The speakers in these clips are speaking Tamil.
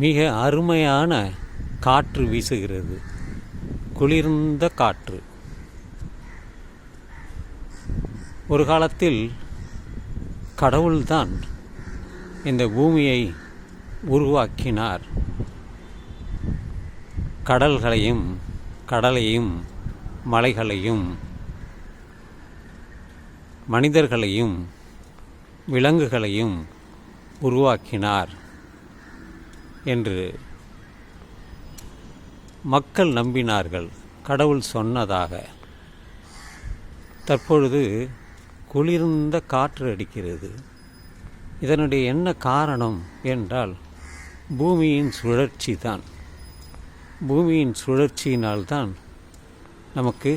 மிக அருமையான காற்று வீசுகிறது, குளிர்ந்த காற்று. ஒரு காலத்தில் கடவுள்தான் இந்த பூமியை உருவாக்கினார். கடலையும் மலைகளையும் மனிதர்களையும் விலங்குகளையும் உருவாக்கினார் என்று மக்கள் நம்பினார்கள், கடவுள் சொன்னதாக. தற்பொழுது குளிர்ந்த காற்று அடிக்கிறது. இதனுடைய என்ன காரணம் என்றால் பூமியின் சுழற்சி தான். பூமியின் சுழற்சியினால்தான் நமக்கு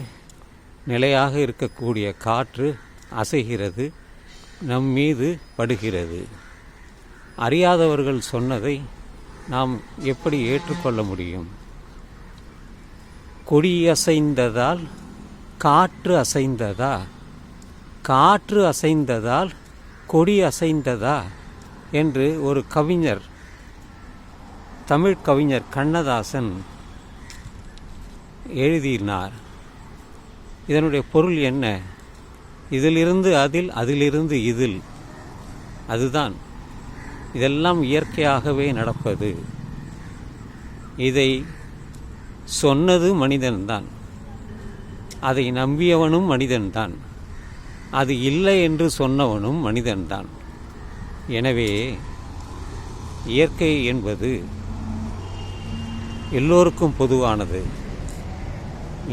நிலையாக இருக்கக்கூடிய காற்று அசைகிறது, நம் மீது படுகிறது. அறியாதவர்கள் சொன்னதை நாம் எப்படி ஏற்றுக்கொள்ள முடியும்? கொடி அசைந்ததால் காற்று அசைந்ததா, காற்று அசைந்ததால் கொடி அசைந்ததா என்று ஒரு கவிஞர், தமிழ் கவிஞர் கண்ணதாசன் எழுதினார். இதனுடைய பொருள் என்ன? இதிலிருந்து அதில், அதிலிருந்து இதில். அதுதான் இதெல்லாம் இயற்கையாகவே நடப்பது. இதை சொன்னது மனிதன்தான், அதை நம்பியவனும் மனிதன்தான், அது இல்லை என்று சொன்னவனும் மனிதன்தான். எனவே இயற்கை என்பது எல்லோருக்கும் பொதுவானது,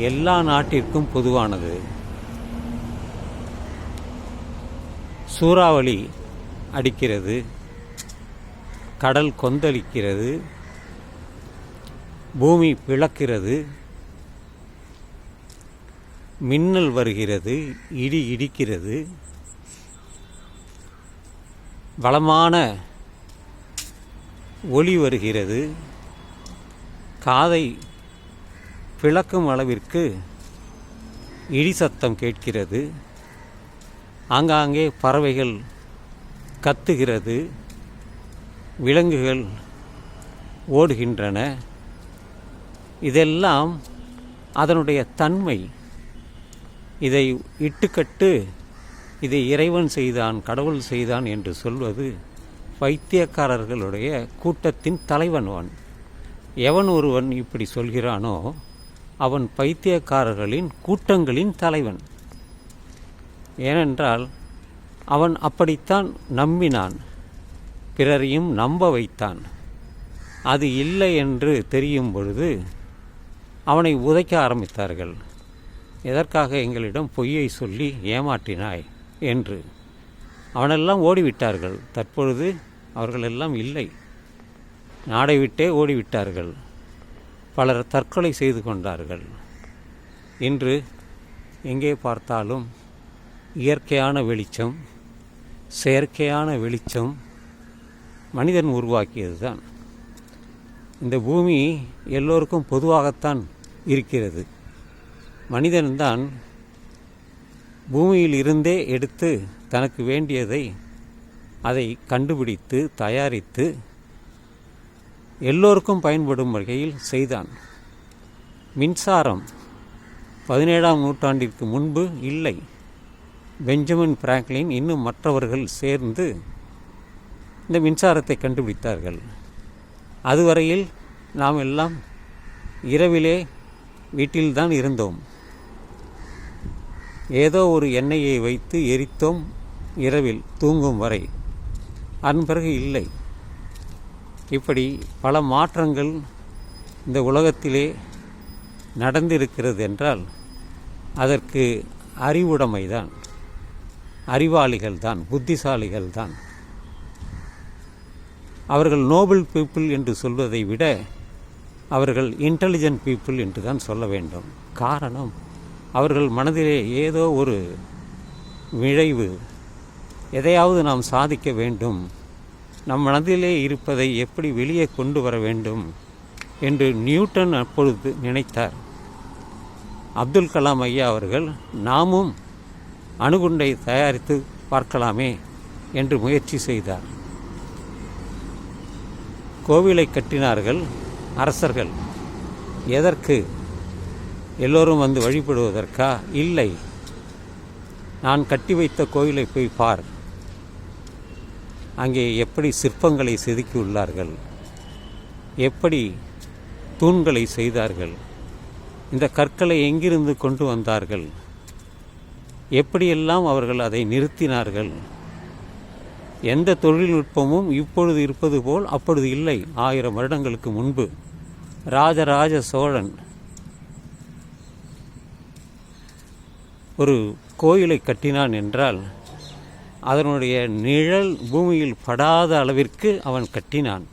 எல்லா நாட்டிற்கும் பொதுவானது. சூறாவளி அடிக்கிறது, கடல் கொந்தளிக்கிறது, பூமி பிளக்கிறது, மின்னல் வருகிறது, இடி இடிக்கிறது, பலமான ஒளி வருகிறது, காதை பிளக்கும் அளவிற்கு இடி சத்தம் கேட்கிறது, ஆங்காங்கே பறவைகள் கத்துகிறது, விலங்குகள் ஓடுகின்றன. இதெல்லாம் அதனுடைய தன்மை. இதை இட்டுக்கட்டு, இதை இறைவன் செய்தான், கடவுள் செய்தான் என்று சொல்வது பைத்தியக்காரர்களுடைய கூட்டத்தின் தலைவன். எவன் ஒருவன் இப்படி சொல்கிறானோ அவன் பைத்தியக்காரர்களின் கூட்டங்களின் தலைவன். ஏனென்றால் அவன் அப்படித்தான் நம்பினான், பிறரையும் நம்ப வைத்தான். அது இல்லை என்று தெரியும் பொழுது அவனை உதைக்க ஆரம்பித்தார்கள். எதற்காக எங்களிடம் பொய்யை சொல்லி ஏமாற்றினாய் என்று. அவனெல்லாம் ஓடிவிட்டார்கள். தற்பொழுது அவர்களெல்லாம் இல்லை, நாடை விட்டே ஓடிவிட்டார்கள். பலர் தற்கொலை செய்து கொண்டார்கள். இன்று எங்கே பார்த்தாலும் இயற்கையான வெளிச்சம், செயற்கையான வெளிச்சம் மனிதன் உருவாக்கியது தான். இந்த பூமி எல்லோருக்கும் பொதுவாகத்தான் இருக்கிறது. மனிதன்தான் பூமியில் இருந்தே எடுத்து தனக்கு வேண்டியதை அதை கண்டுபிடித்து தயாரித்து எல்லோருக்கும் பயன்படும் வகையில் செய்தான். மின்சாரம் 17ஆம் நூற்றாண்டிற்கு முன்பு இல்லை. பெஞ்சமின் பிராங்க்லின் இன்னும் மற்றவர்கள் சேர்ந்து இந்த மின்சாரத்தை கண்டுபிடித்தார்கள். அதுவரையில் நாம் எல்லாம் இரவிலே வீட்டில்தான் இருந்தோம். ஏதோ ஒரு எண்ணெயை வைத்து எரித்தோம் இரவில் தூங்கும் வரை. அதன் பிறகு இல்லை. இப்படி பல மாற்றங்கள் இந்த உலகத்திலே நடந்திருக்கிறது என்றால் அதற்கு அறிவுடைமைதான், அறிவாளிகள்தான், புத்திசாலிகள்தான். அவர்கள் நோபல் பீப்புள் என்று சொல்வதை விட அவர்கள் இன்டெலிஜென்ட் பீப்புள் என்று தான் சொல்ல வேண்டும். காரணம், அவர்கள் மனதிலே ஏதோ ஒரு விழைவு, எதையாவது நாம் சாதிக்க வேண்டும், நம் மனதிலே இருப்பதை எப்படி வெளியே கொண்டு வர வேண்டும் என்று நியூட்டன் அப்பொழுது நினைத்தார். அப்துல் கலாம் ஐயா அவர்கள் நாமும் அணுகுண்டை தயாரித்து பார்க்கலாமே என்று முயற்சி செய்தார். கோவிலை கட்டினார்கள் அரசர்கள். எதற்கு? எல்லோரும் வந்து வழிபடுவதற்கா? இல்லை. நான் கட்டி வைத்த கோயிலை போய் பார், அங்கே எப்படி சிற்பங்களை செதுக்கியுள்ளார்கள், எப்படி தூண்களை செய்தார்கள், இந்த கற்களை எங்கிருந்து கொண்டு வந்தார்கள், எப்படியெல்லாம் அவர்கள் அதை நிறுத்தினார்கள். எந்த தொழில்நுட்பமும் இப்பொழுது இருப்பது போல் அப்பொழுது இல்லை. 1000 வருடங்களுக்கு முன்பு ராஜராஜ சோழன் ஒரு கோயிலை கட்டினான் என்றால் அதனுடைய நிழல் பூமியில் படாத அளவிற்கு அவன் கட்டினான்.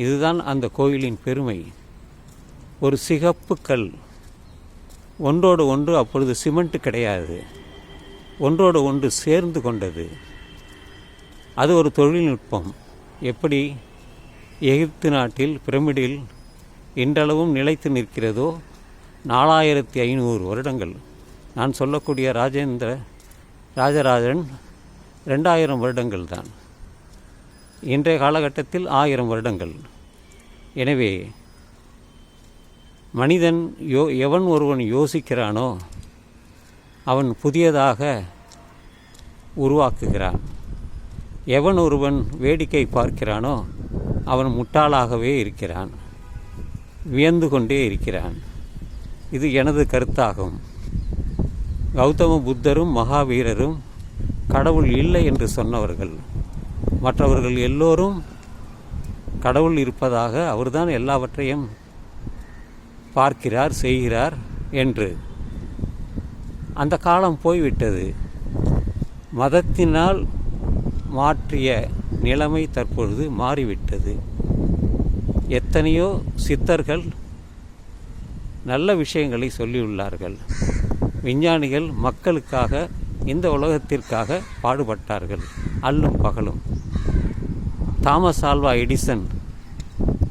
இதுதான் அந்த கோயிலின் பெருமை. ஒரு சிகப்பு கல் ஒன்றோடு ஒன்று, அப்பொழுது சிமெண்ட் கிடையாது, ஒன்றோடு ஒன்று சேர்ந்து கொண்டது. அது ஒரு தொழில்நுட்பம். எப்படி எகிப்து நாட்டில் பிரமிடில் இன்றளவும் நிலைத்து நிற்கிறதோ 4500 வருடங்கள். நான் சொல்லக்கூடிய ராஜராஜன் 2000 வருடங்கள் தான். இன்றைய காலகட்டத்தில் 1000 வருடங்கள். எனவே மனிதன் எவன் ஒருவன் யோசிக்கிறானோ அவன் புதியதாக உருவாக்குகிறான். எவன் ஒருவன் வேடிக்கை பார்க்கிறானோ அவன் முட்டாளாகவே இருக்கிறான், வியந்து கொண்டே இருக்கிறான். இது எனது கருத்தாகும். கௌதம புத்தரும் மகாவீரரும் கடவுள் இல்லை என்று சொன்னவர்கள். மற்றவர்கள் எல்லோரும் கடவுள் இருப்பதாக, அவர்தான் எல்லாவற்றையும் பார்க்கிறார் செய்கிறார் என்று. அந்த காலம் போய்விட்டது. மதத்தினால் மாற்றிய நிலைமை தற்பொழுது மாறிவிட்டது. எத்தனையோ சித்தர்கள் நல்ல விஷயங்களை சொல்லியுள்ளார்கள். விஞ்ஞானிகள் மக்களுக்காக, இந்த உலகத்திற்காக பாடுபட்டார்கள் அல்லும் பகலும். தாமஸ் ஆல்வா எடிசன்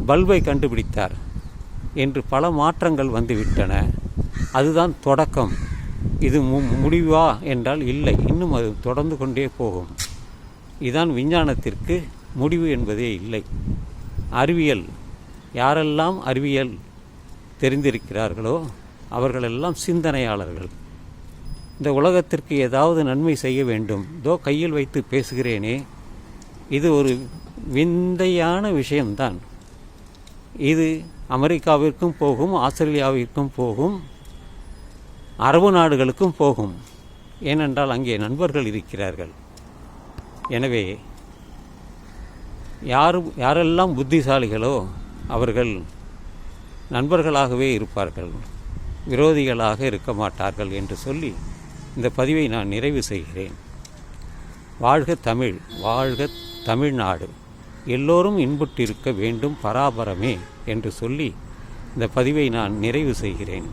பல்பை கண்டுபிடித்தார் என்று பல மாற்றங்கள் வந்துவிட்டன. அதுதான் தொடக்கம். இது முடிவா என்றால் இல்லை, இன்னும் அது தொடர்ந்து கொண்டே போகும். இதுதான் விஞ்ஞானத்திற்கு முடிவு என்பதே இல்லை. அறிவியல், யாரெல்லாம் அறிவியல் தெரிந்திருக்கிறார்களோ அவர்களெல்லாம் சிந்தனையாளர்கள். இந்த உலகத்திற்கு ஏதாவது நன்மை செய்ய வேண்டும். கையில் வைத்து பேசுகிறேனே, இது ஒரு விந்தையான விஷயம்தான். இது அமெரிக்காவிற்கும் போகும், ஆஸ்திரேலியாவிற்கும் போகும், அரபு நாடுகளுக்கும் போகும். ஏனென்றால் அங்கே நண்பர்கள் இருக்கிறார்கள். எனவே யாரெல்லாம் புத்திசாலிகளோ அவர்கள் நண்பர்களாகவே இருப்பார்கள், விரோதிகளாக இருக்க மாட்டார்கள் என்று சொல்லி இந்த பதிவை நான் நிறைவு செய்கிறேன். வாழ்க தமிழ், வாழ்க தமிழ்நாடு, எல்லோரும் இன்புற்றிருக்க வேண்டும் பராபரமே என்று சொல்லி இந்த பதிவை நான் நிறைவு செய்கிறேன்.